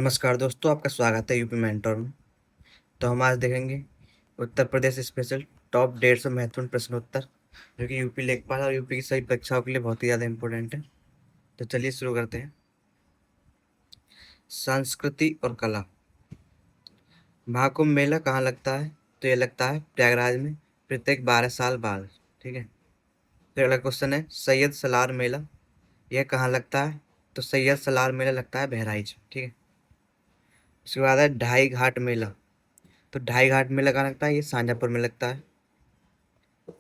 नमस्कार दोस्तों, आपका स्वागत है यूपी मेंटोर में। तो हम आज देखेंगे उत्तर प्रदेश स्पेशल टॉप 150 महत्वपूर्ण प्रश्नोत्तर, जो कि यूपी लेखपाल और यूपी की सभी परीक्षाओं के लिए बहुत ही ज़्यादा इंपॉर्टेंट है। तो चलिए शुरू करते हैं। संस्कृति और कला। महाकुंभ मेला कहाँ लगता है? तो ये लगता है प्रयागराज में प्रत्येक 12 साल बाद। ठीक है। फिर अगला क्वेश्चन है सैयद सलार मेला, यह कहाँ लगता है? तो सैयद सलार मेला लगता है बहराइच। ठीक है। उसके बाद है ढाई घाट मेला। तो ढाई घाट मेला कहाँ लगता है? ये शाहजहाँपुर में लगता है।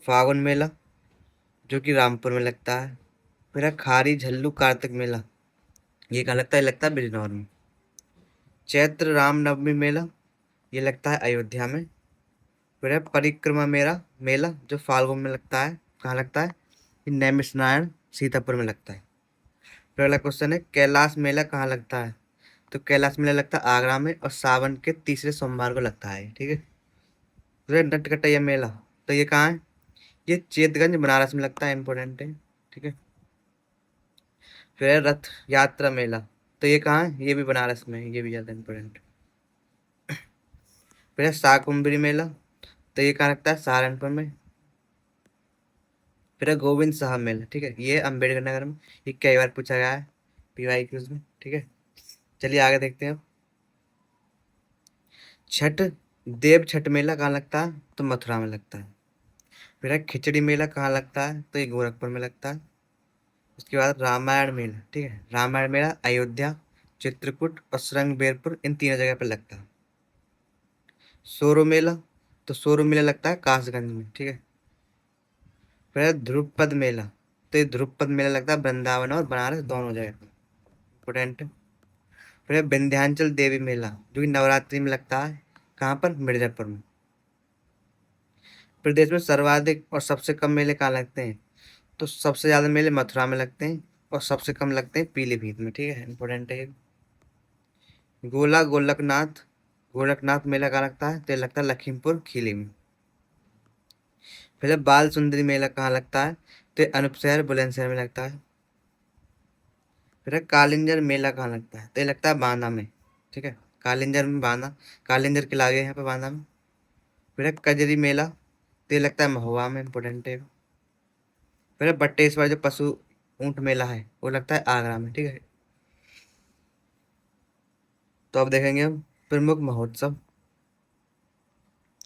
फागुन मेला, जो कि रामपुर में लगता है। फिर है खारी झल्लू कार्तिक मेला, ये कहाँ लगता है? ये लगता है बिजनौर में। चैत्र रामनवमी मेला, ये लगता है अयोध्या में। फिर है परिक्रमा मेला मेला जो फाल्गुन में लगता है, कहाँ लगता है? ये नैमिषारण्य सीतापुर में लगता है। फिर अगला क्वेश्चन है कैलाश मेला कहाँ लगता है? तो कैलाश मेला लगता है आगरा में और सावन के तीसरे सोमवार को लगता है। ठीक है। फिर है नटखटिया मेला, तो ये कहाँ है? ये चेतगंज बनारस में लगता है, इंपॉर्टेंट है। ठीक है। फिर है रथ यात्रा मेला, तो ये कहाँ है? ये भी बनारस में है, ये भी ज्यादा इंपॉर्टेंट। फिर है शाकुंभरी मेला, तो ये कहाँ लगता है? सहारनपुर में। फिर है गोविंद साहब मेला, ठीक है, ये अम्बेडकर नगर में। ये कई बार पूछा गया है पीवाई क्यूज में। ठीक है। चलिए आगे देखते हैं। छठ देव छठ मेला कहाँ लगता है? तो मथुरा में लगता है। फिर है खिचड़ी मेला कहाँ लगता है? तो ये गोरखपुर में लगता है। उसके बाद रामायण मेला, ठीक है, रामायण मेला अयोध्या, चित्रकूट और श्रृंगबेरपुर, इन तीनों जगह पर लगता है। सोरो मेला, तो सोरो मेला लगता है कासगंज में। ठीक है। फिर है ध्रुपद मेला, तो ये ध्रुपद मेला लगता है वृंदावन और बनारस दोनों जगह पर, इम्पोर्टेंट है। फिर है विंध्याचल देवी मेला, जो कि नवरात्रि में लगता है, कहाँ पर? मिर्जापुर में। प्रदेश में सर्वाधिक और सबसे कम मेले कहाँ लगते हैं? तो सबसे ज्यादा मेले मथुरा में लगते हैं और सबसे कम लगते हैं पीलीभीत में। ठीक है, इंपॉर्टेंट है ये। गोला गोलकनाथ गोरखनाथ मेला कहाँ लगता है? तो ये लगता है लखीमपुर खीरी में। फिर बाल सुंदरी मेला कहाँ लगता है? तो ये अनूपशहर बुलंदशहर में लगता है। फिर कालिंजर मेला कहाँ लगता है? तो ये लगता है बांदा में। ठीक है, कालिंजर में, बांदा, कालिंजर के लागे यहाँ पे बांदा में। फिर कजरी मेला, तो ये लगता है महुआ में, इंपॉर्टेंट है। फिर बट्टेश्वर जो पशु ऊंट मेला है, वो लगता है आगरा में। ठीक है। तो अब देखेंगे हम प्रमुख महोत्सव।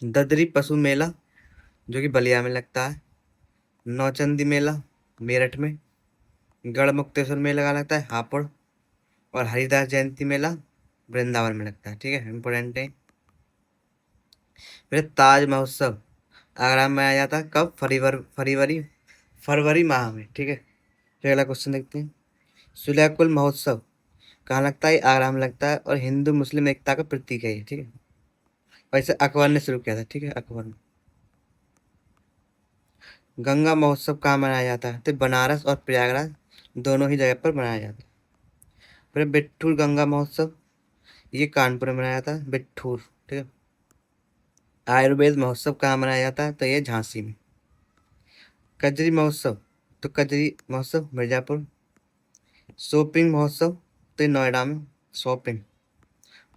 ददरी पशु मेला, जो कि बलिया में लगता है। नौचंदी मेला मेरठ में। गढ़ मुक्तेश्वर मेला का लगता है हापुड़। और हरिदास जयंती मेला वृंदावन में लगता है। ठीक है, इंपॉर्टेंट है। फिर ताज महोत्सव आगरा में आया जाता है, कब? फरवरी फरवरी माह में। ठीक है। फिर अगला क्वेश्चन देखते हैं। सुलहकुल महोत्सव कहाँ लगता है? आगरा में लगता है और हिंदू मुस्लिम एकता का प्रतीक है ये। ठीक है। वैसे अकबर ने शुरू किया था। ठीक है, अकबर ने। गंगा महोत्सव कहाँ मनाया जाता है? तो बनारस और प्रयागराज दोनों ही जगह पर मनाया जाता है। फिर बिट्ठूर गंगा महोत्सव, ये कानपुर में मनाया जाता है, बिट्ठूर। ठीक है। आयुर्वेद महोत्सव कहाँ मनाया जाता है? तो ये झांसी में। कजरी महोत्सव, तो कजरी महोत्सव मिर्जापुर। शॉपिंग महोत्सव, तो ये नोएडा में, शॉपिंग।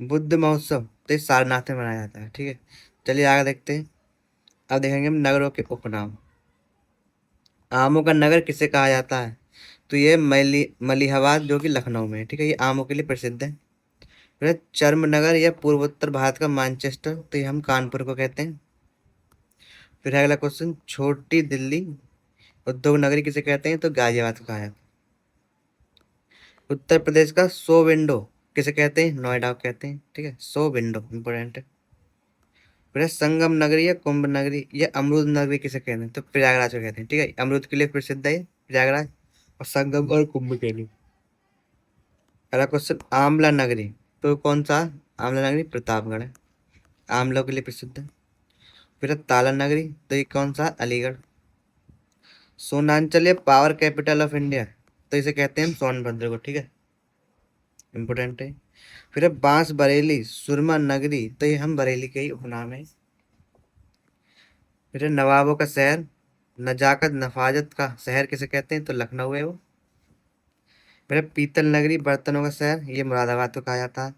बुद्ध महोत्सव, तो ये सारनाथ में मनाया जाता है। ठीक है। चलिए आगे देखते हैं। अब देखेंगे हम नगरों के उपनाम। आमों का नगर किसे कहा जाता है? तो ये मलिहाबाद, जो कि लखनऊ में है। ठीक है, ये आमों के लिए प्रसिद्ध है। फिर चर्म नगर या पूर्वोत्तर भारत का मैनचेस्टर, तो ये हम कानपुर को कहते हैं। फिर है अगला क्वेश्चन छोटी दिल्ली उद्योग नगरी किसे कहते हैं? तो गाजियाबाद को कहा जाता है। उत्तर प्रदेश का सो विंडो किसे कहते हैं? नोएडा को कहते हैं। ठीक है, सो विंडो इंपोर्टेंट है। फिर है संगम नगरी या कुंभ नगरी या अमरूद नगरी किसे कहते हैं? तो प्रयागराज को कहते हैं। ठीक है, अमरूद के लिए प्रसिद्ध है ये प्रयागराज, और संगम और कुंभ के लिए। अगला क्वेश्चन आंवला नगरी, तो कौन सा? आंवला नगरी प्रतापगढ़ है, आंवलों के लिए प्रसिद्ध है। फिर है ताला नगरी, तो ये कौन सा? अलीगढ़। सोनांचल या पावर कैपिटल ऑफ इंडिया, तो इसे कहते हैं हम सोनभद्र को। ठीक है, इंपोर्टेंट है। फिर है बांस बरेली सुरमा नगरी, तो ये हम बरेली के ही उपनाम है। फिर है नवाबों का शहर नजाकत नफाजत का शहर किसे कहते हैं? तो लखनऊ है वो। फिर है पीतल नगरी बर्तनों का शहर, ये मुरादाबाद को कहा जाता है।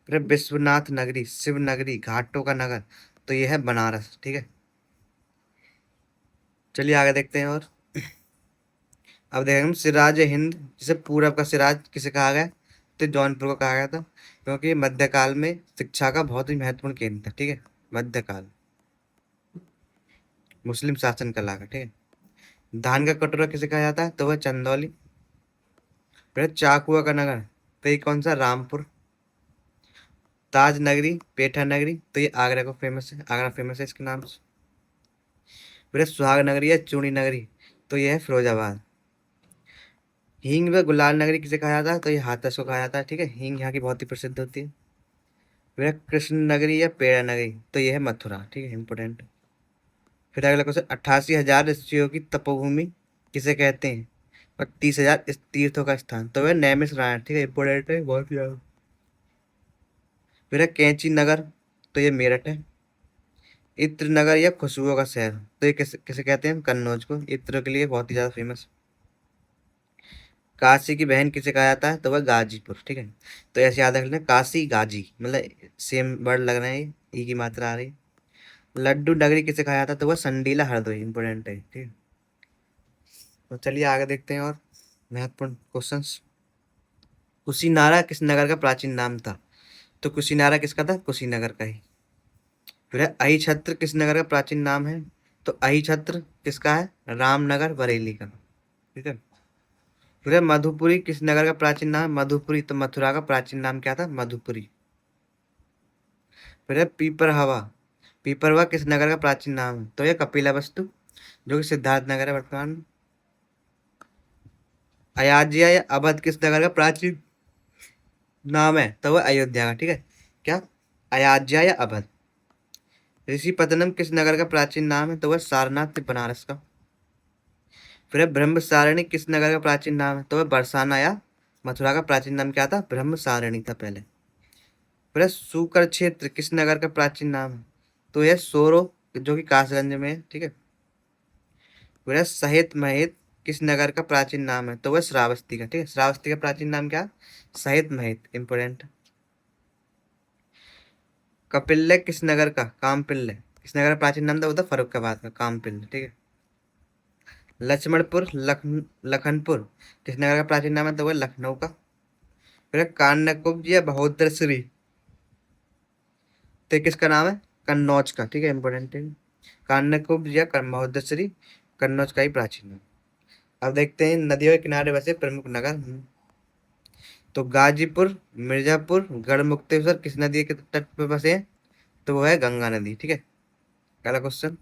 फिर विश्वनाथ नगरी, शिव नगरी, घाटों का नगर, तो ये है बनारस। ठीक है, चलिए आगे देखते हैं। और अब देखेंगे हम सिराज हिंद, जिसे पूरब का सिराज किसे कहा गया, तो जौनपुर को कहा गया था, क्योंकि मध्यकाल में शिक्षा का बहुत ही महत्वपूर्ण केंद्र था। ठीक है, मध्यकाल मुस्लिम शासन का लागा। ठीक है, धान का कटोरा किसे कहा जाता है, तो वह चंदौली। फिर चाकुआ का नगर, तो ये कौन सा, रामपुर। ताज नगरी, पेठा नगरी, तो ये आगरा को फेमस है, आगरा फेमस है इसके नाम से। फिर सुहाग नगरी या चूड़ी नगरी, तो ये है फिरोजाबाद। हींग व गुलाल नगरी किसे कहा जाता है, तो ये हाथरस को कहा जाता है। ठीक है, हींग यहाँ की बहुत ही प्रसिद्ध होती है। फिर कृष्ण नगरी या पेड़ा नगरी, तो ये है मथुरा। ठीक है, इंपोर्टेंट। फिर अगला क्वेश्चन, 88,000 ऋषियों की तपोभूमि किसे कहते हैं, और 30,000 इस तीर्थों का स्थान, तो वह नैमिषारण्य। ठीक है, इंपोर्टेंट है बहुत ज्यादा। फिर है कैंची नगर, तो ये मेरठ है। इत्र नगर या खुशबुओं का शहर, तो ये किसे किसे कहते हैं, कन्नौज को, इत्र के लिए बहुत ही ज्यादा फेमस। काशी की बहन किसे कहा जाता है, तो वह गाजीपुर। ठीक है, तो ऐसे याद रख लेना, काशी गाजी, मतलब सेम वर्ड लग रहे हैं, ई की मात्रा आ रही है। लड्डू नगरी किसे कहा जाता है, तो वह संडीला हरदोई, इंपोर्टेंट है। ठीक है, तो चलिए आगे देखते हैं और महत्वपूर्ण क्वेश्चंस। कुशीनारा किस नगर का प्राचीन नाम था, तो कुशीनारा किसका था, कुशीनगर का ही। फिर है अही छत्र किस नगर का प्राचीन नाम है, तो अही छत्र किसका है, रामनगर बरेली का। ठीक है, फिर है मधुपुरी किस नगर का प्राचीन नाम है, मधुपुरी, तो मथुरा का प्राचीन नाम क्या था, मधुपुरी। फिर है पीपरहवा, पीपरवा किस नगर का प्राचीन नाम है, तो यह कपिलावस्तु, जो कि सिद्धार्थ नगर है वर्तमान में। अयाज्या या अवध किस नगर का प्राचीन नाम है, तो वह अयोध्या का। ठीक है, क्या, अयाज्या या अवध। ऋषिपतनम किस नगर का प्राचीन नाम है, तो वह सारनाथ बनारस का। फिर है ब्रह्मसारणी किस नगर का प्राचीन नाम है, तो वह बरसाना या मथुरा का प्राचीन नाम क्या था, ब्रह्मसारणी था पहले। फिर है सूकर क्षेत्र किस नगर का प्राचीन नाम है, तो यह सोरो, जो कि कासगंज में है। ठीक है, फिर है सहित महित किस नगर का प्राचीन नाम है, तो वह श्रावस्ती का। ठीक है, श्रावस्ती का प्राचीन नाम क्या, सहित महित, इंपोर्टेंट। कपिल्य किस नगर का, कामपिल्य किस नगर का प्राचीन नाम था, वो था फर्रुखाबाद का, कामपिल्य। ठीक है, लक्ष्मणपुर लखनपुर किस नगर का प्राचीन नाम है, तो वह लखनऊ का। फिर है कान्यकुब्ज या बहोदर श्री, तो ये किसका नाम है, कन्नौज का। ठीक है, इंपोर्टेंट है। कान्यकुब्ज या बहोदर श्री, कन्नौज का ही प्राचीन नाम। अब देखते हैं नदियों के किनारे बसे प्रमुख नगर। तो गाजीपुर, मिर्जापुर, गढ़मुक्तेश्वर किस नदी के तट पर बसे हैं, तो वो है गंगा नदी। ठीक है, पहला क्वेश्चन।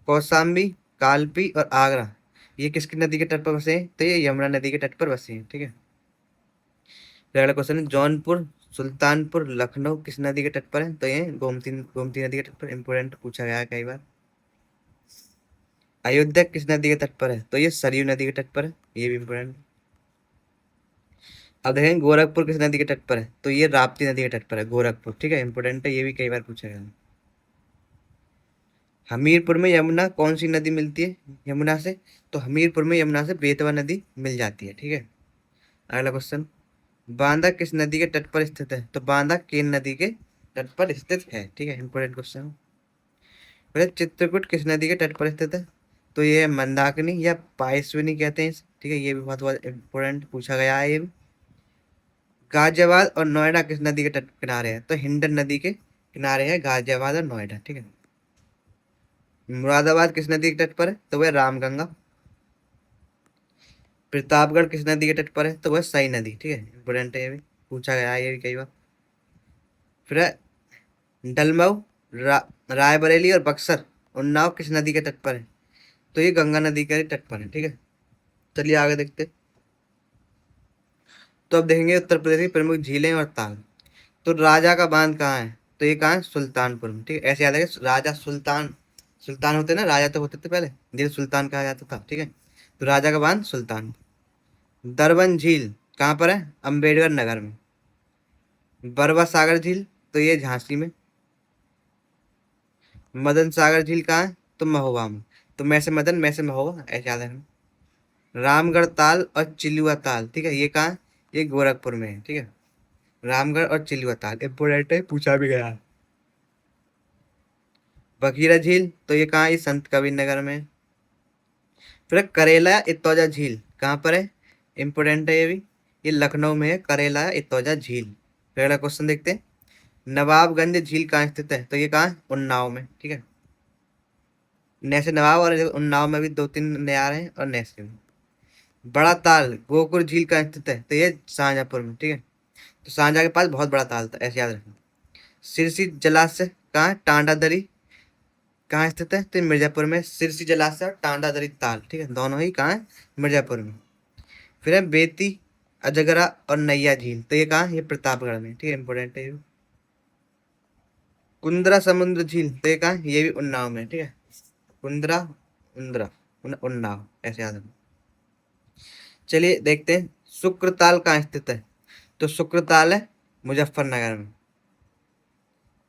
कौशाम्बी, कालपी और आगरा, ये किसकी नदी के तट पर बसे हैं, तो ये यमुना नदी के तट पर बसे हैं। ठीक है, फिर अगला क्वेश्चन है जौनपुर, सुल्तानपुर, लखनऊ किस नदी के तट पर है, तो ये गोमती गोमती नदी के तट पर, इंपोर्टेंट पूछा गया है कई बार। अयोध्या किस नदी के तट पर है, तो ये सरयू नदी के तट पर है, ये भी इंपोर्टेंट। अब देखें गोरखपुर किस नदी के तट पर है, तो ये राप्ती नदी के तट पर है, गोरखपुर। ठीक है, इंपोर्टेंट है, ये भी कई बार पूछा गया है। हमीरपुर में यमुना कौन सी नदी मिलती है, यमुना से, तो हमीरपुर में यमुना से बेतवा नदी मिल जाती है। ठीक है, अगला क्वेश्चन। बांदा किस नदी के तट पर स्थित है, तो बांदा केन नदी के तट पर स्थित है। ठीक है, इंपोर्टेंट क्वेश्चन। फिर चित्रकूट किस नदी के तट पर स्थित है, तो ये है मंदाकिनी या पायस्विनी कहते हैं ठीक है, ये भी बहुत इंपोर्टेंट पूछा गया है ये भी। गाजियाबाद और नोएडा किस नदी के तट किनारे है, तो हिंडन नदी के किनारे है गाजियाबाद और नोएडा। ठीक है, मुरादाबाद किस नदी के तट पर है, तो वह रामगंगा। प्रतापगढ़ किस नदी के तट पर है, तो वह सई नदी। ठीक है, इंपोर्टेंट है, ये भी पूछा गया है ये भी कई बार। फिर है डलमऊ, रायबरेली और बक्सर, उन्नाव किस नदी के तट पर है, तो ये गंगा नदी के तट पर है। ठीक है, चलिए आगे देखते हैं। तो अब देखेंगे उत्तर प्रदेश की प्रमुख झीलें और ताल। तो राजा का बांध कहाँ है, तो ये कहाँ है, सुल्तानपुर में। ठीक है, ऐसे याद है कि राजा सुल्तान, सुल्तान होते ना, राजा तो होते थे पहले, जिन्हें सुल्तान कहा जाता था। ठीक है, तो राजा का बांध सुल्तान। दरबन झील कहाँ पर है, अम्बेडकर नगर में। बरवा सागर झील, तो ये झांसी में। मदन सागर झील कहाँ है, तो महोबा में। तो मैं से मदन, मैं से महोबा, ऐसे याद है। रामगढ़ ताल और चिलुआ ताल, ठीक है, ये कहाँ है, ये गोरखपुर में है। ठीक है, रामगढ़ और चिल्वा ताल इम्पोर्टेंट है, पूछा भी गया है। बखीरा झील तो ये कहाँ है? ये संत कबीर नगर में है। फिर करेला इतौजा झील कहाँ पर है? इम्पोर्टेंट है ये भी। ये लखनऊ में है, करेला इतौजा झील। फिर अगला क्वेश्चन देखते हैं, नवाबगंज झील कहाँ स्थित है? तो ये कहाँ है? उन्नाव में, ठीक है। नैसे नवाब और उन्नाव में भी दो तीन नयार हैं, और नैसे में। बड़ा ताल गोकुल झील कहाँ स्थित है? तो ये शाहजहाँपुर में, ठीक है। तो शाहजहाँ के पास बहुत बड़ा ताल था, ऐसे याद रखना। सिरसी जलाशय कहाँ है? टांडा दरी कहाँ स्थित है? तो ये मिर्जापुर में। सिरसी जलाशय और टांडा दरी ताल, ठीक है, दोनों ही कहाँ है? मिर्जापुर में। फिर है बेती अजगरा और नैया झील, तो ये कहाँ है? ये प्रतापगढ़ में, ठीक है, इंपॉर्टेंट है ये। कुंद्रा समुद्र झील तो ये कहाँ है? ये भी उन्नाव में, ठीक है। कुंद्रा उंद्रा उन्नाव, ऐसे याद रखना। चलिए देखते हैं, शुक्रताल कहाँ स्थित है? तो शुक्रताल है मुजफ्फरनगर में।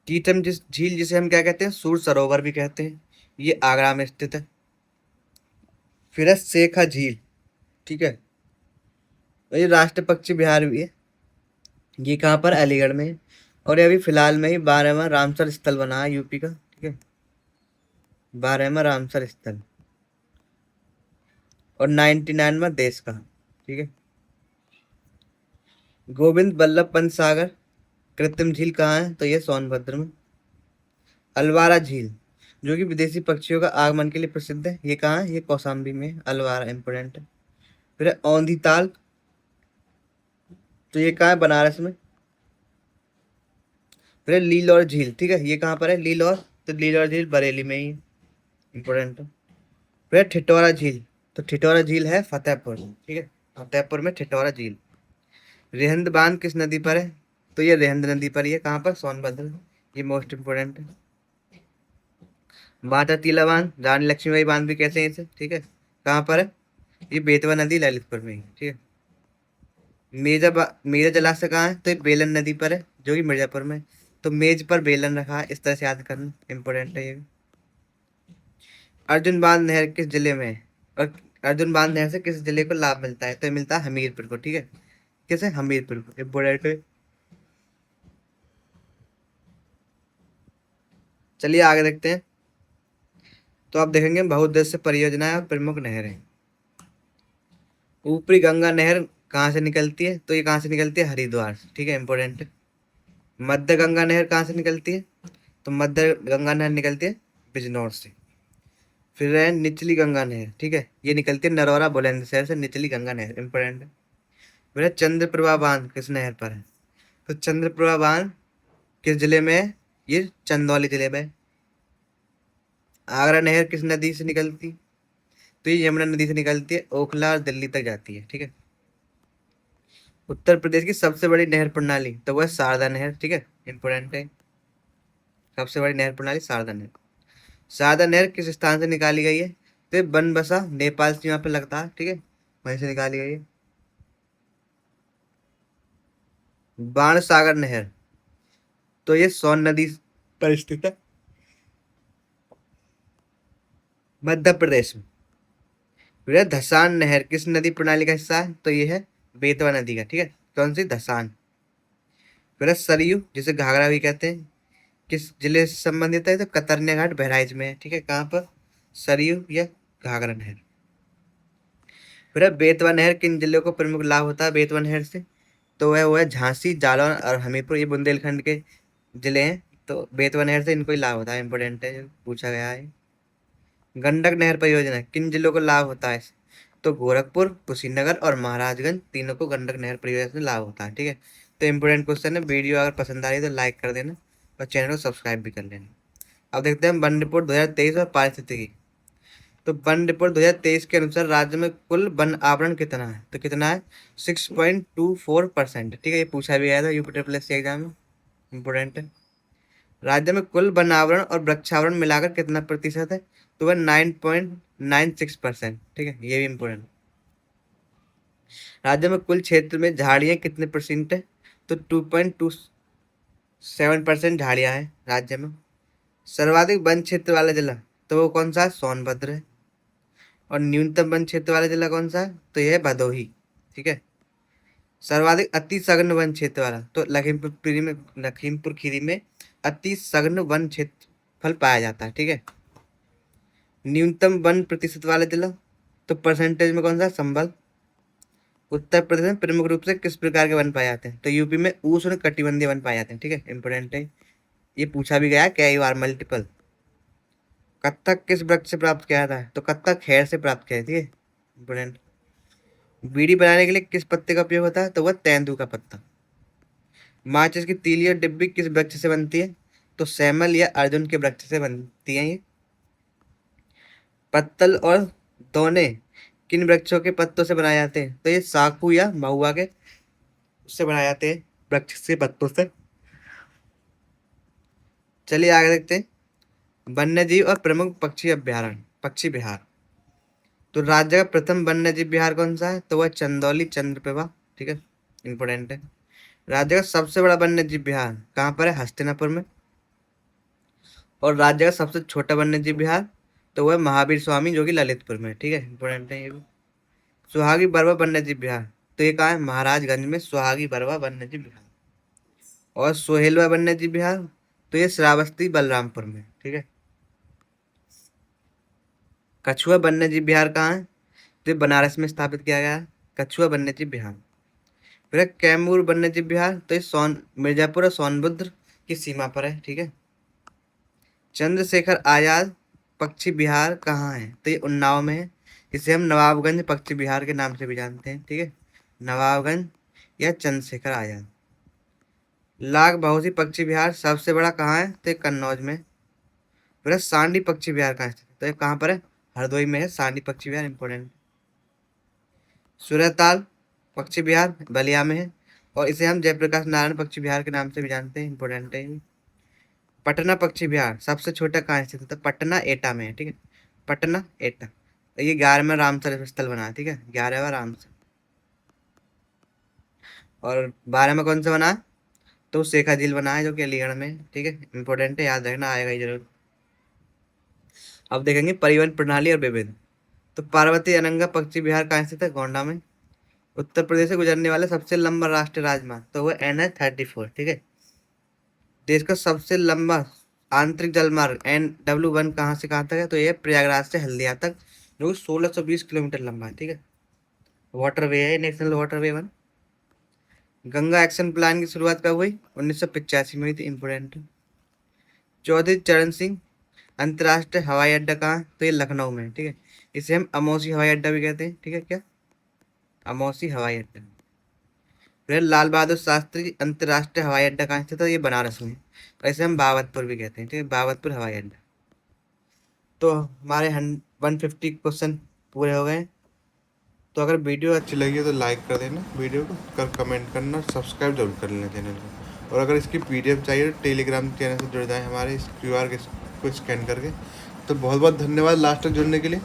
टीटम जिस झील जिसे हम क्या कहते हैं? सूर सरोवर भी कहते हैं, ये आगरा में स्थित है। फिर है शेखा झील, ठीक है, और ये राष्ट्रीय पक्षी विहार भी है। ये कहाँ पर? अलीगढ़ में है। और ये अभी फिलहाल में ही 12वां रामसर स्थल बना है यूपी का, ठीक है, 12वां रामसर स्थल, और 99वां देश का, ठीक है। गोविंद बल्लभ पंत सागर कृत्रिम झील कहाँ है? तो ये सोनभद्र में। अलवारा झील जो कि विदेशी पक्षियों का आगमन के लिए प्रसिद्ध है, ये कहाँ है? ये कौशाम्बी में, अलवारा इंपोर्टेंट है। फिर है औंधी ताल, तो ये कहाँ है? बनारस में। फिर है लीलौर झील, ठीक है, ये कहाँ पर है? लीलौर, तो लीलौर झील बरेली में ही है, इंपोर्टेंट है। फिर है ठिठौरा झील, तो ठिठौरा झील है फतेहपुर, ठीक है, फतेहपुर में ठिठौरा झील। रेहंद बांध किस नदी पर है? तो ये रेहंद नदी पर ही है, कहाँ पर? सोनभद्र, ये मोस्ट इंपोर्टेंट है। माता टीला बांध, रानी लक्ष्मीबाई बांध भी कहते हैं इसे, ठीक है, कहाँ पर है? ये बेतवा नदी ललितपुर में ही, ठीक है। मेजा जलाशय कहाँ है? तो ये बेलन नदी पर है, जो कि मिर्जापुर में। तो मेज पर बेलन रखा है, इस तरह से याद करना, इंपोर्टेंट है ये भी। अर्जुन बांध नहर किस जिले में है? और अर्जुन बांध नहर से किस जिले को लाभ मिलता है? तो ये मिलता है हमीरपुर को, ठीक है, किसे? हमीरपुर को, इंपोर्टेंट है। चलिए आगे देखते हैं। तो आप देखेंगे बहुउद्देश्य परियोजनाएं और प्रमुख नहरें। ऊपरी गंगा नहर कहाँ से निकलती है? तो ये कहाँ से निकलती है? हरिद्वार से, ठीक है, इंपोर्टेंट है। मध्य गंगा नहर कहाँ से निकलती है? तो मध्य गंगा नहर निकलती है बिजनौर से। फिर है निचली गंगा नहर, ठीक है, ये निकलती है नरौरा बुलंदशहर से, निचली गंगा नहर, इंपोर्टेंट है। फिर है चंद्रप्रभा बांध किस नहर पर है? तो चंद्रप्रभा बांध किस जिले में है? ये चंदौली जिले में है। आगरा नहर किस नदी से निकलती? तो ये यमुना नदी से निकलती है, ओखला और दिल्ली तक जाती है, ठीक है। उत्तर प्रदेश की सबसे बड़ी नहर प्रणाली तो वह शारदा नहर, ठीक है, इंपोर्टेंट है। सबसे बड़ी नहर प्रणाली शारदा नहर। शारदा नहर किस स्थान से निकाली गई है? तो ये बनबसा नेपाल सीमा पे लगता है, ठीक है, वहीं से निकाली गई है। बाण सागर नहर तो ये सोन नदी पर स्थित है, मध्य प्रदेश में। फिर है धसान नहर किस नदी प्रणाली का हिस्सा है? तो ये है बेतवा नदी का, ठीक है, कौन सी? धसान। फिर है सरयू जिसे घाघरा भी कहते हैं, किस जिले से संबंधित है? तो कतरनिया घाट बहराइच में है, ठीक है, कहाँ पर? सरयू या घाघरा नहर। फिर है बेतवा नहर किन जिलों को प्रमुख लाभ होता है बेतवा नहर से? तो वह वो है झांसी, जालौन और हमीरपुर, ये बुंदेलखंड के जिले हैं। तो बेतवा नहर से इनको ही लाभ होता है, इंपोर्टेंट है, पूछा गया है। गंडक नहर परियोजना किन जिलों को लाभ होता है? तो गोरखपुर, कुशीनगर और महाराजगंज, तीनों को गंडक नहर परियोजना से लाभ होता है, ठीक है। तो इंपोर्टेंट क्वेश्चन है, वीडियो अगर पसंद आ रही है तो लाइक कर देना और चैनल को सब्सक्राइब भी कर लेना। अब देखते हैं वन रिपोर्ट 2023 और पारिस्थितिकी। तो वन रिपोर्ट 2023 के अनुसार राज्य में कुल वन आवरण कितना है? तो कितना है? 6.24%, ठीक है, ये पूछा भी आया था यूपी ट्रिपल एस एग्जाम में, इंपोर्टेंट है। राज्य में कुल वन आवरण और वृक्षावरण मिलाकर कितना प्रतिशत है? तो वह 9.96%, ठीक है, ये भी इंपोर्टेंट। राज्य में कुल क्षेत्र में झाड़ियां कितने परसेंट है? तो 2.27% झाड़ियां हैं राज्य में। सर्वाधिक वन क्षेत्र वाला जिला तो वो कौन सा है? सोनभद्र है। और न्यूनतम वन क्षेत्र वाला जिला कौन सा है? तो यह है भदोही, ठीक है। सर्वाधिक अति सघन वन क्षेत्र वाला, तो लखीमपुर खीरी में अति सघन वन क्षेत्रफल पाया जाता है। ठीक है। न्यूनतम वन प्रतिशत वाले जिला, तो परसेंटेज में कौन सा? संभल। उत्तर प्रदेश में प्रमुख रूप से किस प्रकार के वन पाए जाते हैं? तो यूपी में उष्ण कटिबंधीय वन पाए जाते हैं। ठीक है, इंपोर्टेंट है, ये पूछा भी गया कई बार, मल्टीपल। कत्थक किस वृक्ष से प्राप्त किया जाता है? तो कत्थक खैर से प्राप्त किया जाती है। इंपोर्टेंट। बीड़ी बनाने के लिए किस पत्ते का उपयोग होता है? तो वह तेंदू का पत्ता। माचिस की तीली और डिब्बी किस वृक्ष से बनती है? तो सैमल या अर्जुन के वृक्ष से बनती है ये। पत्तल और दोने किन वृक्षों के पत्तों से बनाए जाते हैं? तो ये साखू या महुआ के उससे बनाए जाते हैं, वृक्ष से, पत्तों से। चलिए आगे देखते हैं। वन्यजीव और प्रमुख पक्षी अभ्यारण्य, पक्षी विहार। तो राज्य का प्रथम वन्यजीव विहार कौन सा है? तो वह चंदौली चंद्रप्रभा। ठीक है, इंपोर्टेंट है। राज्य का सबसे बड़ा वन्यजीव विहार कहाँ पर है? हस्तिनापुर में। और राज्य का सबसे छोटा वन्यजीव विहार, तो वह महावीर स्वामी जो कि ललितपुर में। ठीक है, इंपोर्टेंट है ये भी। सुहागी बरवा वन्यजीव विहार, तो ये कहाँ है? महाराजगंज में सुहागी बरवा वन्यजीव विहार। और सोहेलवा वन्यजीव विहार, तो ये श्रावस्ती बलरामपुर में। ठीक है। कछुआ वन्यजीव विहार कहाँ है? तो ये बनारस में स्थापित किया गया है, कछुआ वन्यजीव विहार। फिर कैमूर वन्यजीव विहार, तो ये मिर्जापुर और सोनभद्र की सीमा पर है। ठीक है। चंद्रशेखर आजाद पक्षी विहार कहाँ है? तो ये उन्नाव में है। इसे हम नवाबगंज पक्षी विहार के नाम से भी जानते हैं। ठीक है, नवाबगंज या चंद्रशेखर आजाद। लाख बहुसी पक्षी विहार सबसे बड़ा कहाँ है? तो ये कन्नौज में। फिर सांडी पक्षी विहार कहाँ स्थित है? तो ये कहाँ पर है? हरदोई में है सांडी पक्षी विहार, इंपोर्टेंट। सूर्यताल पक्षी विहार बलिया में है, और इसे हम जयप्रकाश नारायण पक्षी विहार के नाम से भी जानते हैं, इंपोर्टेंट है। पटना पक्षी विहार सबसे छोटा कहाँ स्थित है? तो पटना एटा में है। ठीक है, पटना एटा। तो ये 11वां रामसर स्थल बना है। ठीक है, 11वां रामसर। और 12 में कौन सा बना? तो शेखा झील बना है जो कि अलीगढ़ में। ठीक है, इंपोर्टेंट है, याद रखना, आएगा ही जरूर। अब देखेंगे परिवहन प्रणाली और विविध। तो पार्वती अनंगा पक्षी विहार कहाँ स्थित है? गोंडा में। उत्तर प्रदेश से गुजरने वाला सबसे लंबा राष्ट्रीय राजमार्ग, तो वह NH-34। ठीक है। देश का सबसे लंबा आंतरिक जलमार्ग NW1 कहाँ से कहाँ तक है? तो यह प्रयागराज से हल्दिया तक, जो 1620 किलोमीटर लंबा है। ठीक है, वाटरवे है, national waterway 1। Ganga action plan की शुरुआत कब हुई? 1985 में हुई थी, इंपोर्टेंट। चौधरी चरण सिंह अंतर्राष्ट्रीय हवाई अड्डा कहाँ है? तो ये लखनऊ में। ठीक है, इसे हम अमौसी हवाई अड्डा भी कहते हैं। ठीक है, क्या? अमौसी हवाई अड्डा। फिर लाल बहादुर शास्त्री अंतर्राष्ट्रीय हवाई अड्डा कहाँ स्थित है? ये बनारस में। और इसे हम बावतपुर भी कहते हैं। ठीक है, बावतपुर हवाई अड्डा। तो हमारे 150 क्वेश्चन पूरे हो गए। तो अगर वीडियो अच्छी लगी तो लाइक कर देना वीडियो को, कमेंट करना, सब्सक्राइब जरूर कर लेना चैनल को। और अगर इसकी PDF चाहिए तो टेलीग्राम चैनल से जुड़ जाएं हमारे इस QR को स्कैन करके। तो बहुत बहुत धन्यवाद लास्ट तक जुड़ने के लिए।